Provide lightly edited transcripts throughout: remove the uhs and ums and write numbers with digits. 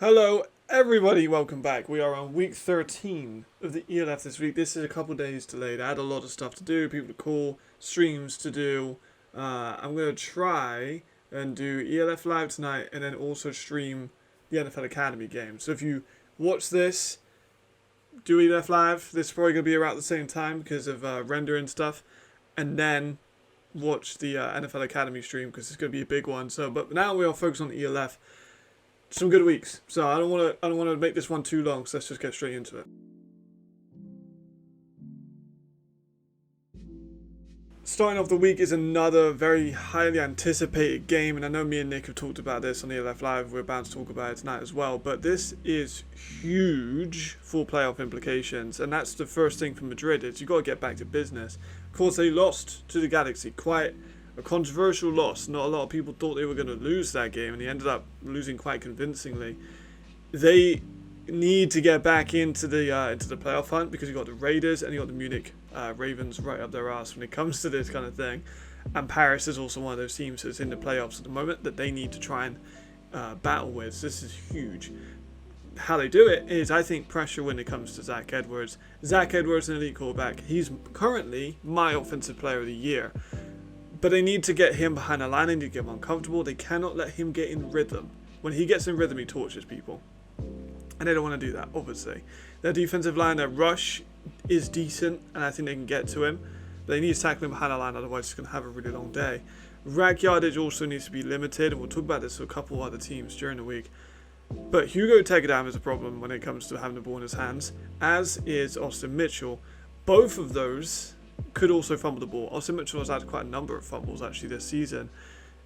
Hello everybody, welcome back. We are on week 13 of the ELF this week. This is a couple days delayed. I had a lot of stuff to do, people to call, streams to do. I'm going to try and do ELF Live tonight and then also stream the NFL Academy game. So if you watch this, do ELF Live. This is probably going to be around the same time because of rendering stuff. And then watch the NFL Academy stream because it's going to be a big one. But now we are focused on ELF. Some good weeks, so I don't want to make this one too long, so let's just get straight into it. Starting off the week is another very highly anticipated game, and I know me and Nick have talked about this on the ELF Live. We're bound to talk about it tonight as well, but this is huge for playoff implications, and that's the first thing for Madrid is you've got to get back to business. Of course, they lost to the Galaxy, quite a controversial loss. Not a lot of people thought they were going to lose that game, and they ended up losing quite convincingly. They need to get back into the playoff hunt because you got the Raiders and you got the Munich Ravens right up their ass when it comes to this kind of thing. And Paris is also one of those teams that's in the playoffs at the moment that they need to try and battle with. So this is huge. How they do it is, I think, pressure when it comes to Zach Edwards. Zach Edwards is an elite quarterback. He's currently my offensive player of the year. But they need to get him behind the line. They need to get him uncomfortable. They cannot let him get in rhythm. When he gets in rhythm, he tortures people. And they don't want to do that, obviously. Their defensive line, their rush is decent, and I think they can get to him. But they need to tackle him behind the line, otherwise he's going to have a really long day. Rack yardage also needs to be limited, and we'll talk about this with a couple other teams during the week. But Hugo Tegedam is a problem when it comes to having the ball in his hands, as is Austin Mitchell. Both of those could also fumble the ball. Austin Mitchell has had quite a number of fumbles actually this season.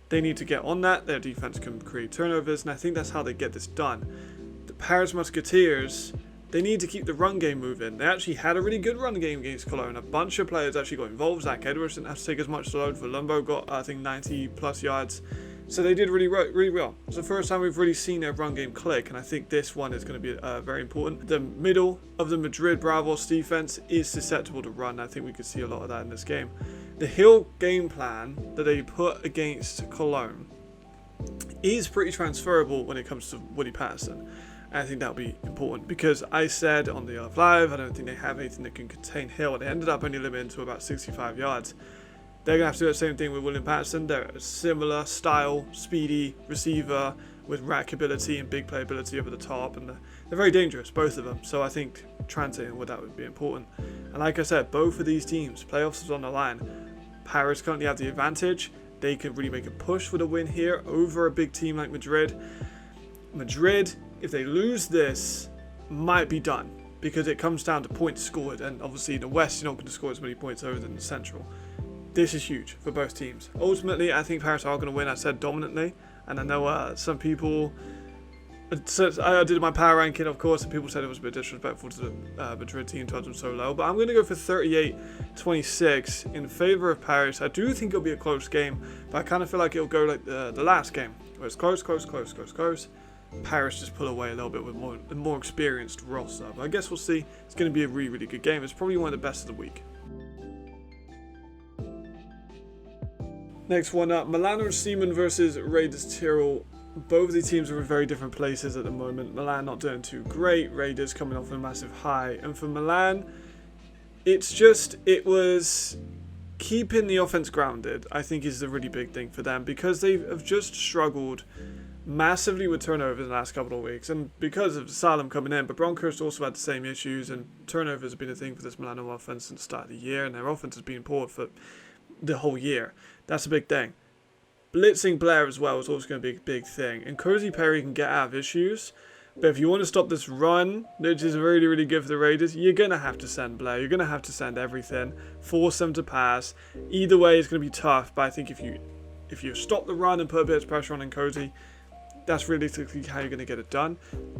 They need to get on that. Their defense can create turnovers, and I think that's how they get this done. The Paris Musketeers, they need to keep the run game moving. They actually had a really good run game against Cologne. A bunch of players actually got involved. Zach Edwards didn't have to take as much load. Volumbo got, I think, 90 plus yards. So they did really well. It's the first time we've really seen their run game click, and I think this one is going to be very important. The middle of the Madrid Bravos defense is susceptible to run. I think we could see a lot of that in this game. The Hill game plan that they put against Cologne is pretty transferable when it comes to Woody Patterson. And I think that'll be important because I said on the ELF Live, I don't think they have anything that can contain Hill. They ended up only limited to about 65 yards. They're going to have to do the same thing with William Patterson. They're a similar style, speedy receiver with rack ability and big playability over the top. And they're very dangerous, both of them. So I think translating with that would be important. And like I said, both of these teams, playoffs is on the line. Paris currently have the advantage. They can really make a push for the win here over a big team like Madrid. Madrid, if they lose this, might be done. Because it comes down to points scored. And obviously in the West, you're not going to score as many points over than the Central. This is huge for both teams. Ultimately, I think Paris are going to win. I said dominantly, and I know some people. I did my power ranking, of course, and people said it was a bit disrespectful to the Madrid team to have them so low. But I'm going to go for 38-26 in favor of Paris. I do think it'll be a close game, but I kind of feel like it'll go like the last game, where it's close. Paris just pull away a little bit with a more experienced roster. But I guess we'll see. It's going to be a really, really good game. It's probably one of the best of the week. Next one up, Milano Seaman versus Raiders Tyrrell. Both of these teams are in very different places at the moment. Milan not doing too great, Raiders coming off a massive high. And for Milan, it was keeping the offense grounded, I think is the really big thing for them. Because they have just struggled massively with turnovers in the last couple of weeks. And because of Salem coming in, but Broncos also had the same issues. And turnovers have been a thing for this Milano offense since the start of the year. And their offense has been poor for the whole year. That's a big thing. Blitzing Blair as well is also going to be a big thing. And Cozy Perry can get out of issues. But if you want to stop this run, which is really, really good for the Raiders, you're going to have to send Blair. You're going to have to send everything. Force them to pass. Either way, it's going to be tough. But I think if you stop the run and put a bit of pressure on Cozy, that's realistically how you're going to get it done.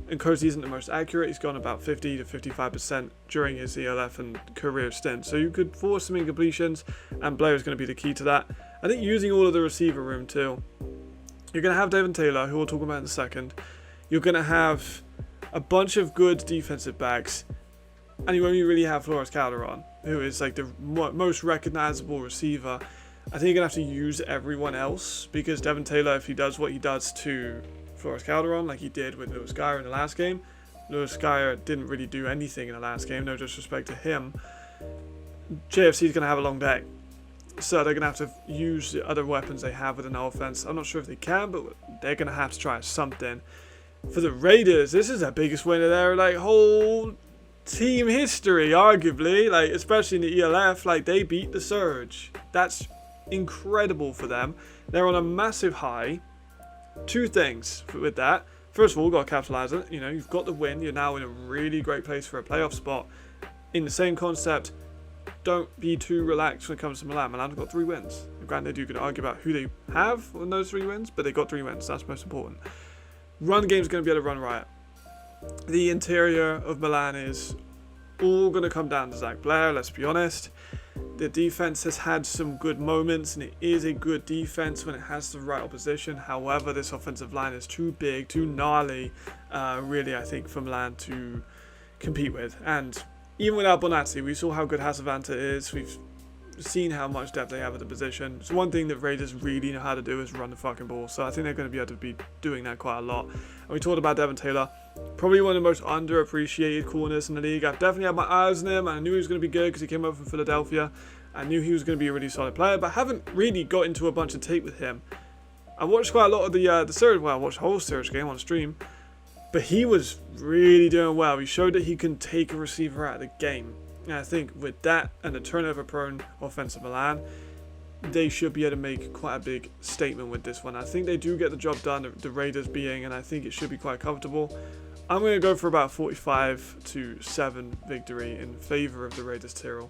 And Cozy isn't the most accurate. He's gone about 50 to 55% during his ELF and career stint. So you could force some incompletions, and Blair is going to be the key to that. I think using all of the receiver room too. You're going to have Devin Taylor, who we'll talk about in a second. You're going to have a bunch of good defensive backs. And you only really have Flores Calderon, who is like the most recognizable receiver. I think you're going to have to use everyone else because Devin Taylor, if he does what he does to Flores Calderon like he did with Lewis Geyer in the last game. Lewis Geyer didn't really do anything in the last game, no disrespect to him. JFC is going to have a long day. So they're going to have to use the other weapons they have within the offense. I'm not sure if they can, but they're going to have to try something. For the Raiders, this is their biggest win of their like whole team history, arguably. Like, especially in the ELF, like they beat the Surge. That's incredible for them. They're on a massive high. Two things with that. First of all, got to capitalize it. You know, you've got the win. You're now in a really great place for a playoff spot. In the same concept, don't be too relaxed when it comes to Milan. Milan have got 3 wins. Granted, you could argue about who they have on those 3 wins, but they got 3 wins. That's most important. Run game's going to be able to run riot. The interior of Milan is all going to come down to Zach Blair, let's be honest. The defense has had some good moments, and it is a good defense when it has the right opposition. However, this offensive line is too big, too gnarly, really, I think, for Milan to compete with. And even without Bonazzi, we saw how good Hasavanta is. We've seen how much depth they have at the position. So one thing that Raiders really know how to do is run the fucking ball. So I think they're going to be able to be doing that quite a lot. And we talked about Devon Taylor, probably one of the most underappreciated corners in the league. I've definitely had my eyes on him, and I knew he was going to be good because he came over from Philadelphia. I knew he was going to be a really solid player, but I haven't really got into a bunch of tape with him. I watched quite a lot of the Surge. Well, I watched the whole Surge game on stream. But he was really doing well. He showed that he can take a receiver out of the game. And I think with that and the turnover-prone offensive Milan, they should be able to make quite a big statement with this one. I think they do get the job done, the Raiders being, and I think it should be quite comfortable. I'm going to go for about 45-7 victory in favour of the Raiders Tyrrell.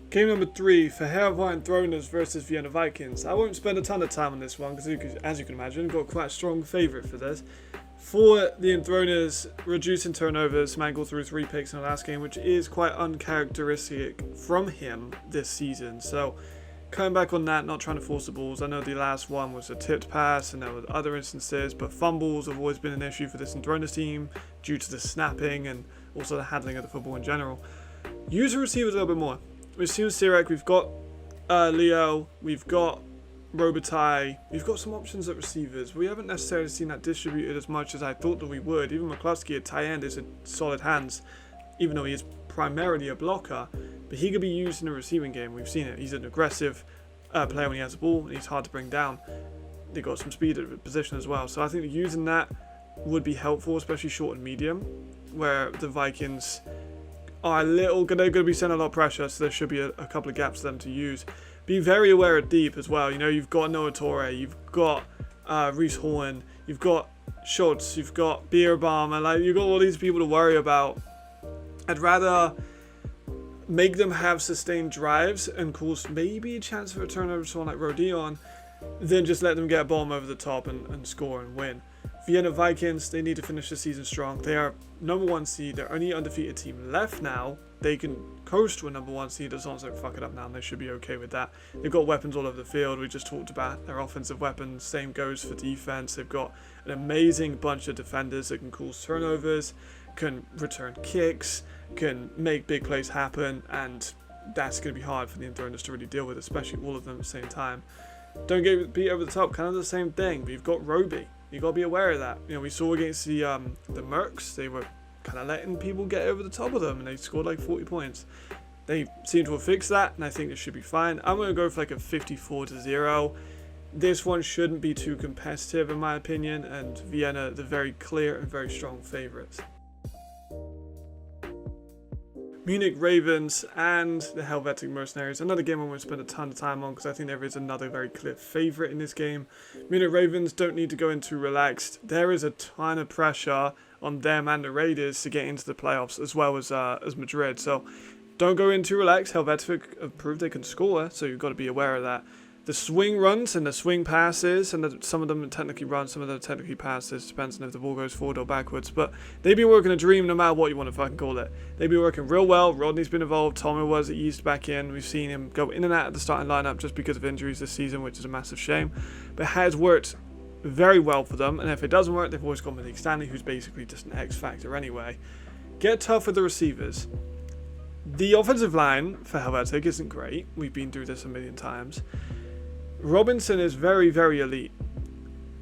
Game number 3 for Helvet Throners versus Vienna Vikings. I won't spend a ton of time on this one because, as you can imagine, got quite a strong favourite for this. For the Enthroners, reducing turnovers, Mangle threw 3 picks in the last game, which is quite uncharacteristic from him this season. So, coming back on that, not trying to force the balls. I know the last one was a tipped pass, and there were other instances, but fumbles have always been an issue for this Enthroners team due to the snapping and also the handling of the football in general. Use the receivers a little bit more. We've seen Sirek, we've got Leo, we've got Robitaille, we've got some options at receivers. We haven't necessarily seen that distributed as much as I thought that we would. Even McCluskey at tight end is in solid hands, even though he is primarily a blocker, but he could be used in a receiving game. We've seen it. He's an aggressive player when he has the ball, and he's hard to bring down. They've got some speed at the position as well. So I think using that would be helpful, especially short and medium, where the Vikings are they're going to be sending a lot of pressure, so there should be a couple of gaps for them to use. Be very aware of deep as well. You know, you've got Noah Torre, you've got Reese Horn, you've got Schultz, you've got Bierbaum, and like you've got all these people to worry about. I'd rather make them have sustained drives and cause maybe a chance for a turnover to someone like Rodion than just let them get a bomb over the top and score and win. Vienna Vikings, they need to finish the season strong. They are number 1 seed. They're only undefeated team left now. They can coast to a number 1 seed as long as they don't fuck it up now, and they should be okay with that. They've got weapons all over the field. We just talked about their offensive weapons. Same goes for defense. They've got an amazing bunch of defenders that can cause turnovers, can return kicks, can make big plays happen, and that's going to be hard for the Enthroners to really deal with, especially all of them at the same time. Don't get beat over the top, kind of the same thing, but you've got Roby. You've got to be aware of that. You know, we saw against the Mercs, they were kind of letting people get over the top of them, and they scored like 40 points. They seem to have fixed that, and I think it should be fine. I'm going to go for like a 54-0. This one shouldn't be too competitive in my opinion, and Vienna, the very clear and very strong favourites. Munich Ravens and the Helvetic Mercenaries. Another game I won't spend a ton of time on because I think there is another very clear favourite in this game. Munich Ravens don't need to go into relaxed. There is a ton of pressure on them and the Raiders to get into the playoffs as well as Madrid. So don't go into relaxed. Helvetic have proved they can score, so you've got to be aware of that. The swing runs and the swing passes, and some of them technically run, some of them technically passes, depends on if the ball goes forward or backwards, but they've been working a dream no matter what you want to fucking call it. They've been working real well. Rodney's been involved, Tommy was eased back in. We've seen him go in and out of the starting lineup just because of injuries this season, which is a massive shame, but it has worked very well for them, and if it doesn't work, they've always gone with Nick Stanley, who's basically just an X factor anyway. Get tough with the receivers. The offensive line for Helvetic isn't great. We've been through this a million times. Robinson is very, very elite.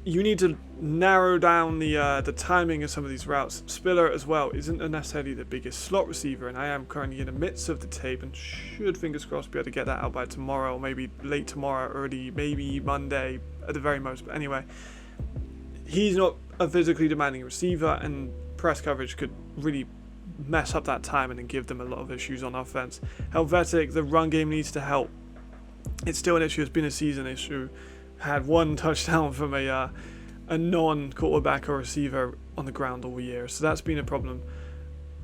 You need to narrow down the timing of some of these routes. Spiller as well isn't necessarily the biggest slot receiver, and I am currently in the midst of the tape and should, fingers crossed, be able to get that out by tomorrow, or maybe late tomorrow, early, maybe Monday at the very most. But anyway, he's not a physically demanding receiver, and press coverage could really mess up that timing and give them a lot of issues on offense. Helvetic, the run game needs to help. It's still an issue. It's been a season issue. Had one touchdown from a non-quarterback or receiver on the ground all year, so that's been a problem.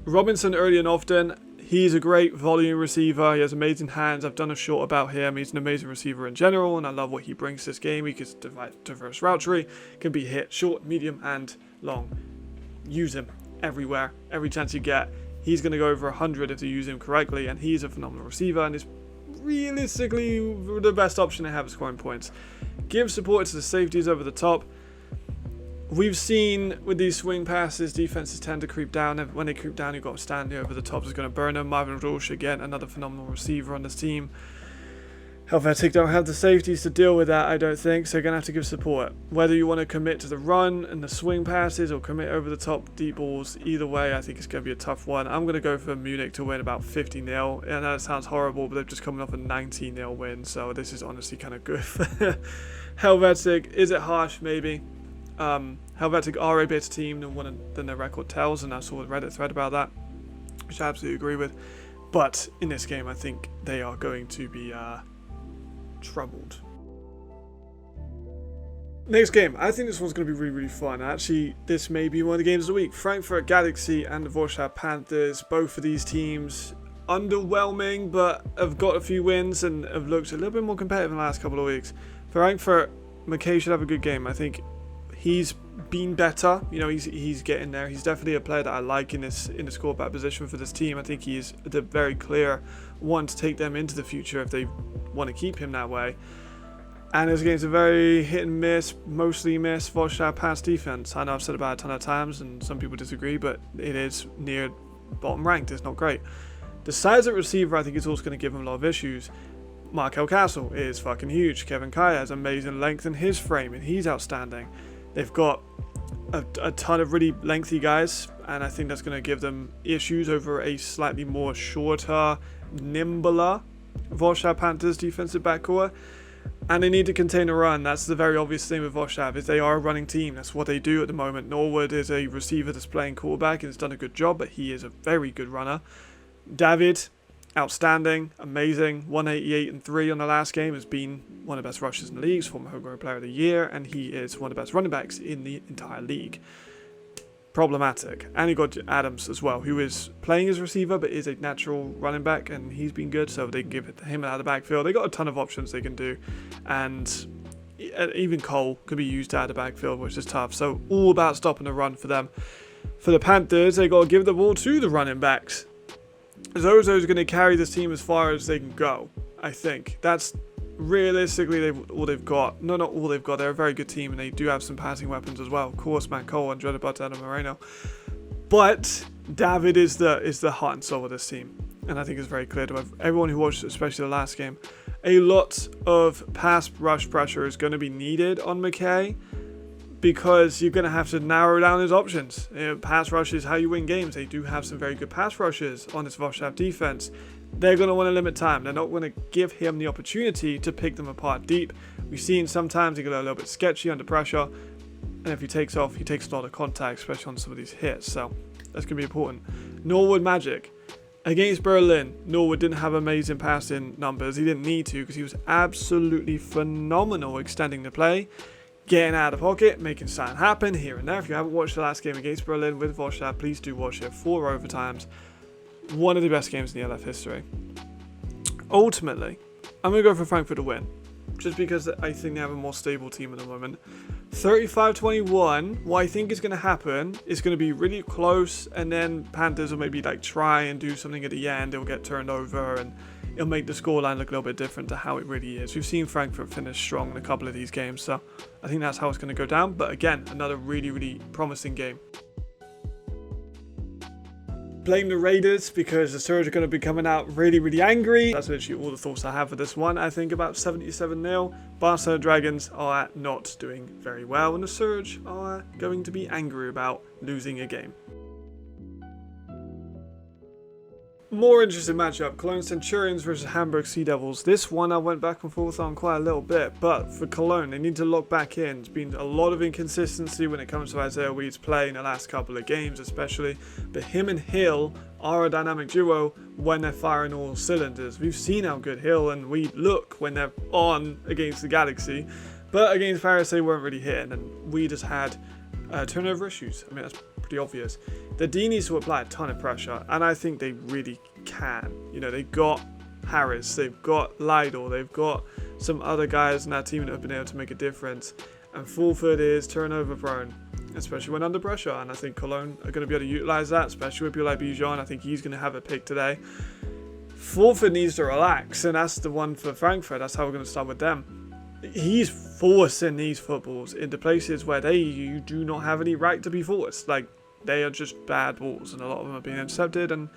Robinson, early and often, he's a great volume receiver. He has amazing hands. I've done a short about him. He's an amazing receiver in general, and I love what he brings to this game. He can diverse route tree, can be hit short, medium, and long. Use him everywhere, every chance you get. He's going to go over 100 if you use him correctly, and he's a phenomenal receiver, and is realistically the best option to have at scoring points. Give support to the safeties over the top. We've seen with these swing passes, defenses tend to creep down. When they creep down, you've got Stanley over the top, is going to burn them. Marvin Roche, again, another phenomenal receiver on this team. Helvetic don't have the safeties to deal with that, I don't think, so you're going to have to give support. Whether you want to commit to the run and the swing passes or commit over the top deep balls, either way, I think it's going to be a tough one. I'm going to go for Munich to win about 50-0. I know it sounds horrible, but they've just coming off a 19-0 win, so this is honestly kind of good. Helvetic, is it harsh? Maybe. Helvetic are a better team than their record tells, and I saw a Reddit thread about that, which I absolutely agree with. But in this game, I think they are going to be troubled. Next game, I think this one's going to be really, really fun. Actually, this may be one of the games of the week. Frankfurt Galaxy and the Warschau Panthers. Both of these teams underwhelming, but have got a few wins and have looked a little bit more competitive in the last couple of weeks. Frankfurt, McKay should have a good game. I think he's been better. You know, he's getting there. He's definitely a player that I like in the scoreback position for this team. I think he's the very clear one to take them into the future if they want to keep him that way. And this game's a very hit and miss, mostly miss Warschau pass defense. I know I've said about it a ton of times and some people disagree, but it is near bottom ranked. It's not great. The size of receiver, I think, is also going to give him a lot of issues. Markel Castle is fucking huge. Kevin Kaya has amazing length in his frame, and he's outstanding. They've got a ton of really lengthy guys, and I think that's going to give them issues over a slightly more shorter, nimbler Warschau Panthers defensive backcourt. And they need to contain a run. That's the very obvious thing with Warschau, is they are a running team. That's what they do at the moment. Norwood is a receiver that's playing quarterback and has done a good job, but he is a very good runner. David, outstanding, amazing, 188 and 3 on the last game, has been one of the best rushers in the league, former homegrown player of the year, and he is one of the best running backs in the entire league. Problematic. And you got Adams as well, who is playing as receiver but is a natural running back, and he's been good, so they can give it to him out of the backfield. They got a ton of options they can do, and even Cole could be used out of the backfield, which is tough. So all about stopping the run for them. For the Panthers, they got to give the ball to the running backs. Zozo's going to carry this team as far as they can go, I think. That's realistically all they've got. No, not all they've got. They're a very good team, and they do have some passing weapons as well. Of course, Matt Cole and dreaded Adam Moreno. But David is the heart and soul of this team, and I think it's very clear to everyone who watched, especially the last game. A lot of pass rush pressure is going to be needed on McKay, because you're going to have to narrow down his options. Pass rush is how you win games. They do have some very good pass rushes on this Warschau defense. They're going to want to limit time. They're not going to give him the opportunity to pick them apart deep. We've seen sometimes he get a little bit sketchy under pressure, and if he takes off, he takes a lot of contact, especially on some of these hits. So that's going to be important. Norwood Magic. Against Berlin, Norwood didn't have amazing passing numbers. He didn't need to, because he was absolutely phenomenal extending the play, getting out of the pocket, making something happen here and there. If you haven't watched the last game against Berlin with Warschau, please do watch it. 4 overtimes. One of the best games in the LF history. Ultimately, I'm going to go for Frankfurt to win, just because I think they have a more stable team at the moment. 35-21, what I think is going to happen is going to be really close, and then Panthers will maybe try and do something at the end. It'll get turned over, and it'll make the scoreline look a little bit different to how it really is. We've seen Frankfurt finish strong in a couple of these games, so I think that's how it's going to go down. But again, another really, really promising game. Blame the Raiders because the Surge are going to be coming out really angry. That's literally all the thoughts I have for this one. I think about 77-0. Barcelona Dragons are not doing very well, and the Surge are going to be angry about losing a game. More interesting matchup, Cologne Centurions versus Hamburg Sea Devils. This one I went back and forth on quite a little bit, but for Cologne, they need to lock back in. There's been a lot of inconsistency when it comes to Isaiah Weed's play in the last couple of games especially, but him and Hill are a dynamic duo when they're firing all cylinders. We've seen how good Hill and Weed look when they're on against the Galaxy, but against Paris they weren't really hitting, and Weed has had turnover issues. I mean, that's pretty obvious. The D needs to apply a ton of pressure, and I think they really can. You know, they've got Harris, they've got Lydor, they've got some other guys in that team that have been able to make a difference, and Fulford is turnover prone, especially when under pressure, and I think Cologne are going to be able to utilise that, especially with people like Bijan. I think he's going to have a pick today. Fulford needs to relax, and that's the one for Frankfurt. That's how we're going to start with them. He's forcing these footballs into places where you do not have any right to be forced. Like, they are just bad balls, and a lot of them are being intercepted, and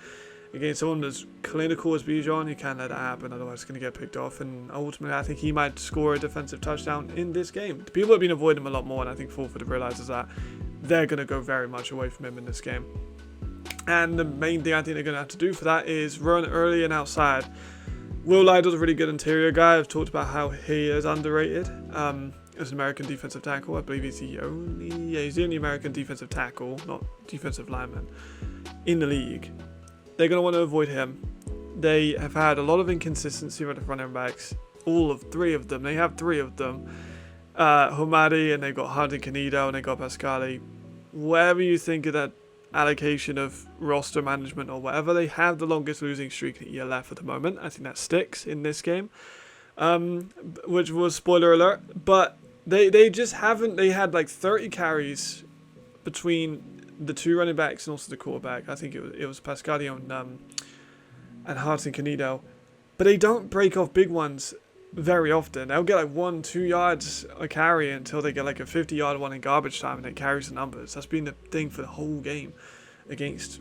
against someone as clinical as Bijan, you can't let that happen, otherwise it's going to get picked off, and ultimately I think he might score a defensive touchdown in this game. The people have been avoiding him a lot more, and I think Fulford realises that they're going to go very much away from him in this game. And the main thing I think they're going to have to do for that is run early and outside. Will Lydor's a really good interior guy. I've talked about how he is underrated as an American defensive tackle. I believe he's the only American defensive tackle, not defensive lineman, in the league. They're going to want to avoid him. They have had a lot of inconsistency with the front end backs. All of three of them. They have three of them. Homadi, and they've got Hunt and Canido, and they've got Pascali. Whatever you think of that allocation of roster management or whatever, they have the longest losing streak in ELF at the moment. I think that sticks in this game, which was spoiler alert, but they just haven't. They had like 30 carries between the two running backs and also the quarterback. I think it was Pascali and Hart and Canido, but they don't break off big ones very often. They'll get like 1-2 yards a carry until they get like a 50-yard one in garbage time, and it carries the numbers. That's been the thing for the whole game against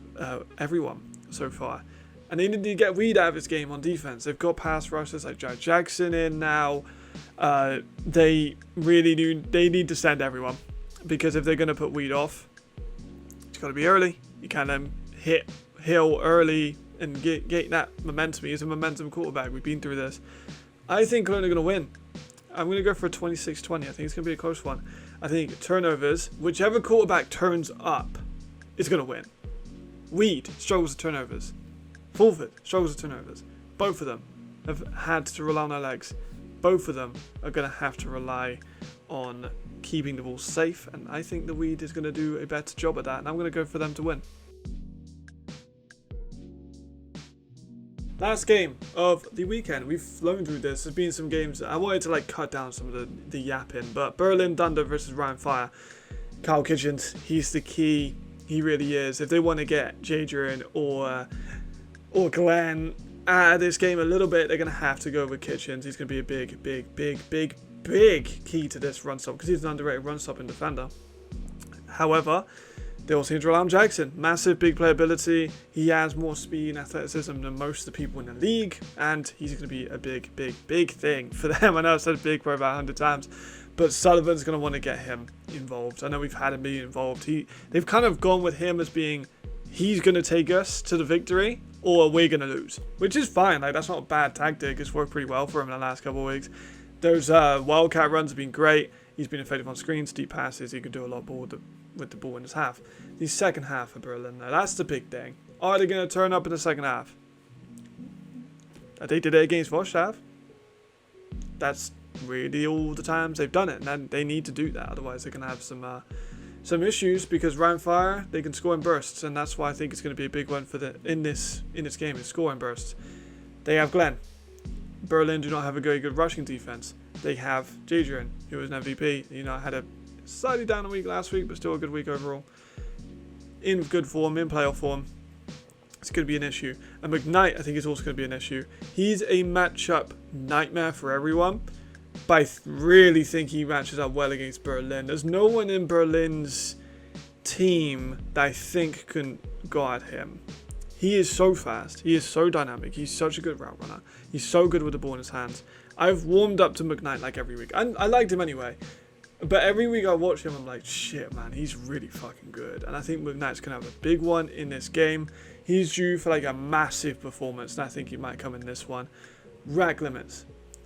everyone so far. And they need to get Weed out of this game on defense. They've got pass rushers like Jack Jackson in now. They really do. They need to send everyone, because if they're going to put Weed off, it's got to be early. You can't let him hit Hill early and get that momentum. He's a momentum quarterback. We've been through this. I think Cologne are going to win. I'm going to go for a 26-20. I think it's going to be a close one. I think turnovers, whichever quarterback turns up is going to win. Weed struggles with turnovers. Fulford struggles with turnovers. Both of them have had to rely on their legs. Both of them are going to have to rely on keeping the ball safe, and I think the Weed is going to do a better job at that, and I'm going to go for them to win. Last game of the weekend. We've flown through this. There's been some games I wanted to like cut down some of the yapping, but Berlin Thunder versus Ryan Fire. Kyle Kitchens, he's the key. He really is. If they want to get Jadrian or Glenn out of this game a little bit, they're going to have to go with Kitchens. He's going to be a big key to this run stop, because he's an underrated run stopping defender. However, they also need to rely on Jackson. Massive big playability. He has more speed and athleticism than most of the people in the league, and he's going to be a big thing for them. I know I've said big for about 100 times, but Sullivan's going to want to get him involved. I know we've had him be involved. They've kind of gone with him as being, he's going to take us to the victory or we're going to lose, which is fine. Like, that's not a bad tactic. It's worked pretty well for him in the last couple of weeks. Those wildcat runs have been great. He's been effective on screens, deep passes. He can do a lot more with the ball in his half. The second half of Berlin, now that's the big thing. Are they going to turn up in the second half? They did it against Vosthav. That's really all the times they've done it, and they need to do that. Otherwise, they're going to have some issues, because Ryan Fire, they can score in bursts, and that's why I think it's going to be a big one for in this game is scoring bursts. They have Glenn. Berlin do not have a very good rushing defense. They have Jadrian, who was an MVP. You know, had a slightly down a week last week, but still a good week overall. In good form, in playoff form. It's going to be an issue. And McKnight, I think, is also going to be an issue. He's a matchup nightmare for everyone, but I really think he matches up well against Berlin. There's no one in Berlin's team that I think can guard him. He is so fast. He is so dynamic. He's such a good route runner. He's so good with the ball in his hands. I've warmed up to McKnight like every week. I liked him anyway. But every week I watch him, I'm like, shit, man, he's really fucking good. And I think McKnight's going to have a big one in this game. He's due for like a massive performance, and I think he might come in this one. Rack limits.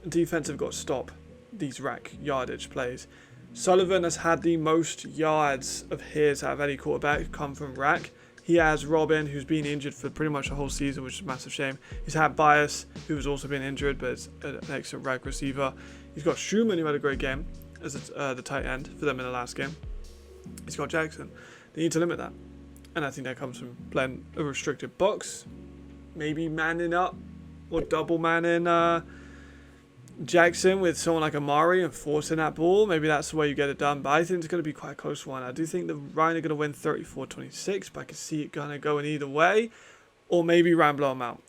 Defense have got to stop these rack yardage plays. Sullivan has had the most yards of his out of any quarterback come from rack. He has Robin, who's been injured for pretty much the whole season, which is a massive shame. He's had Bias, who's also been injured, but is an excellent rack receiver. He's got Schumann, who had a great game as the tight end for them in the last game. He's got Jackson. They need to limit that. And I think that comes from playing a restricted box. Maybe manning up or double manning Jackson with someone like Amari and forcing that ball. Maybe that's the way you get it done. But I think it's going to be quite a close one. I do think the Ryan are going to win 34-26, but I can see it going to go in either way. Or maybe Ryan blow them out.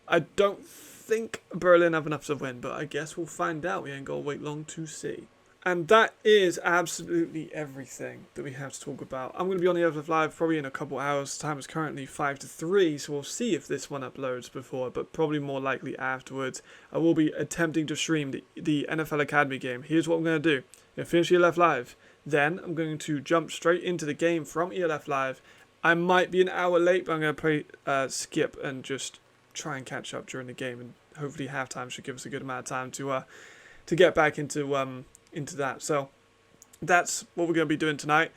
I don't think Berlin have enough to win, but I guess we'll find out. We ain't got to wait long to see. And that is absolutely everything that we have to talk about. I'm going to be on the Helvet Live probably in a couple hours. The time is currently 5 to 3, so we'll see if this one uploads before, but probably more likely afterwards. I will be attempting to stream the NFL Academy game. Here's what I'm going to do. I'm going to finish ELF Live. Then I'm going to jump straight into the game from ELF Live. I might be an hour late, but I'm going to play skip and just try and catch up during the game. And hopefully halftime should give us a good amount of time to get back into that. So that's what we're going to be doing tonight.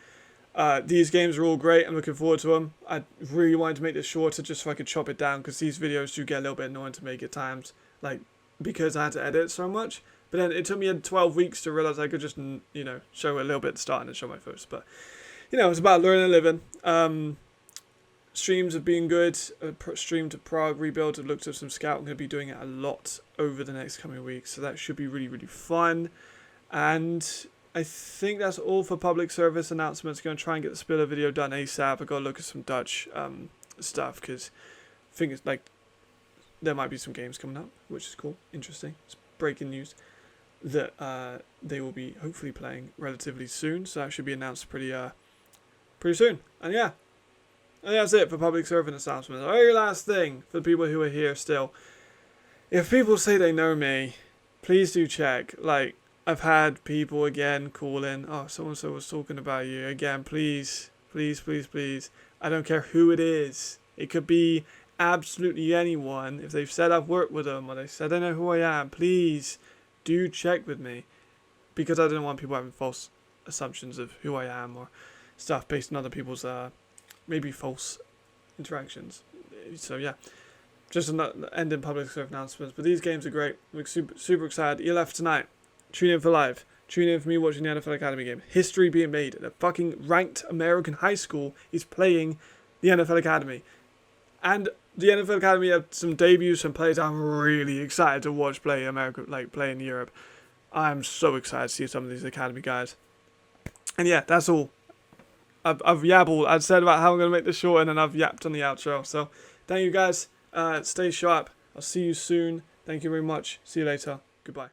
These games are all great. I'm looking forward to them. I really wanted to make this shorter just so I could chop it down, because these videos do get a little bit annoying to make at times, like because I had to edit so much. But then it took me 12 weeks to realize I could just, show a little bit at the start and then show my first. But it's about learning and living. Streams have been good. Stream to Prague rebuild. I've looked at some scout. I'm going to be doing it a lot over the next coming weeks, so that should be really, really fun. And I think that's all for public service announcements. Going to try and get the Spiller video done ASAP. I've got to look at some Dutch stuff, because I think it's like there might be some games coming up, which is cool, interesting. It's breaking news that they will be hopefully playing relatively soon, so that should be announced pretty soon. And yeah, and that's it for public service announcements. The very last thing for the people who are here still: if people say they know me, please do check. Like, I've had people again calling, oh, so-and-so was talking about you. Again, please, please, please, please. I don't care who it is. It could be absolutely anyone. If they've said I've worked with them, or they said they know who I am, please do check with me. Because I don't want people having false assumptions of who I am or stuff based on other people's maybe false interactions. So yeah, just an end in public service announcements. But these games are great. We're super, super excited. ELF tonight. Tune in for live. Tune in for me watching the NFL Academy game. History being made. A fucking ranked American high school is playing the NFL Academy. And the NFL Academy have some debuts, some players I'm really excited to watch play America, like play in Europe. I'm so excited to see some of these Academy guys. And yeah, that's all. I've yabbled. I've said about how I'm going to make this short, and then I've yapped on the outro. So thank you guys. Stay sharp. I'll see you soon. Thank you very much. See you later. Goodbye.